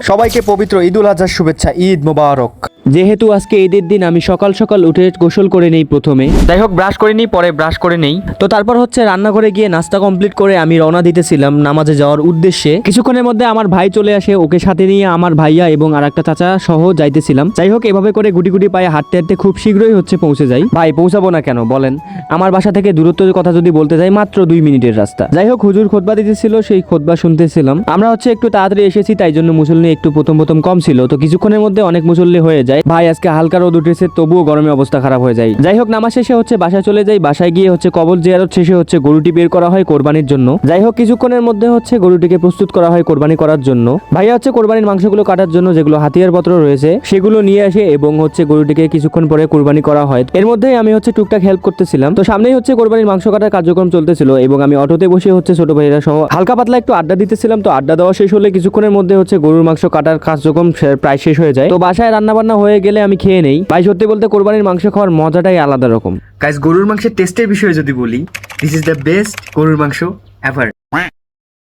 সবাইকে পবিত্র ঈদুল আজহার শুভেচ্ছা। ঈদ মোবারক। যেহেতু আজকে ঈদের দিন আমি সকাল সকাল উঠে গোসল করে নেই প্রথমে, যাই হোক, ব্রাশ করে নিই, পরে ব্রাশ করে নেই। তো তারপর হচ্ছে রান্নাঘরে গিয়ে নাস্তা কমপ্লিট করে আমি রওনা দিতেছিলাম নামাজে যাওয়ার উদ্দেশ্যে। কিছুক্ষণের মধ্যে আমার ভাই চলে আসে, ওকে সাথে নিয়ে আমার ভাইয়া এবং আর একটা চাচা সহ যাইতেছিলাম। যাই হোক, এভাবে করে গুটি গুটি পায়ে হাঁটতে হাঁটতে খুব শীঘ্রই হচ্ছে পৌঁছে যাই। ভাই পৌঁছাবো না কেন বলেন? আমার বাসা থেকে দূরত্বের কথা যদি বলতে যাই মাত্র 2 মিনিটের রাস্তা। যাই হোক, হুজুর খুতবা দিতেছিল, সেই খুতবা শুনতেছিলাম। আমরা হচ্ছে একটু তাড়াতাড়ি এসেছি, তাই জন্য মুসল্লি একটু প্রথম কম ছিল, তো কিছুক্ষণের মধ্যে অনেক মুসল্লি হয়ে যায়। ভাই আজকে হালকা রোদ উঠেছে, তবুও গরমে অবস্থা খারাপ হয়ে যায়। যাই হোক, নামাজ শেষে হচ্ছে বাসায় চলে যাই। বাসায় গিয়ে হচ্ছে কবর জিয়ারত শেষে হচ্ছে গরুটি বের করা হয় কোরবানির জন্য। যাই হোক, কিছুক্ষণের মধ্যে হচ্ছে গরুটিকে প্রস্তুত করা হয় কোরবানি করার জন্য। ভাইয়া হচ্ছে কোরবানির মাংসগুলো কাটার জন্য যেগুলো হাতিয়ার পত্র রয়েছে সেগুলো নিয়ে আসে এবং হচ্ছে গরুটিকে কিছুক্ষণ পরে কোরবানি করা হয়। এর মধ্যেই আমি হচ্ছে টুকটাক হেল্প করতেছিলাম। তো সামনেই হচ্ছে কোরবানির মাংস কাটার কার্যক্রম চলতেছিল এবং আমি অটোতে বসে হচ্ছে ছোট ভাইয়েরা সহ হালকা পাতলা একটু আড্ডা দিতেছিলাম। তো আড্ডা দেওয়া শেষ হলে কিছুক্ষণের মধ্যে হচ্ছে গরুর মাংস কাটার কার্যক্রম প্রায় শেষ হয়ে যায়। তো বাসায় রান্না বান্না হয়ে গেলে আমি খেয়ে নেই। ভাই সত্যি বলতে কোরবানির মাংস খাওয়ার মজাটাই আলাদা রকম। গাইস, গরুর মাংসের টেস্টের বিষয়ে যদি বলি, দিস ইজ দ্য বেস্ট গরুর মাংস এভার।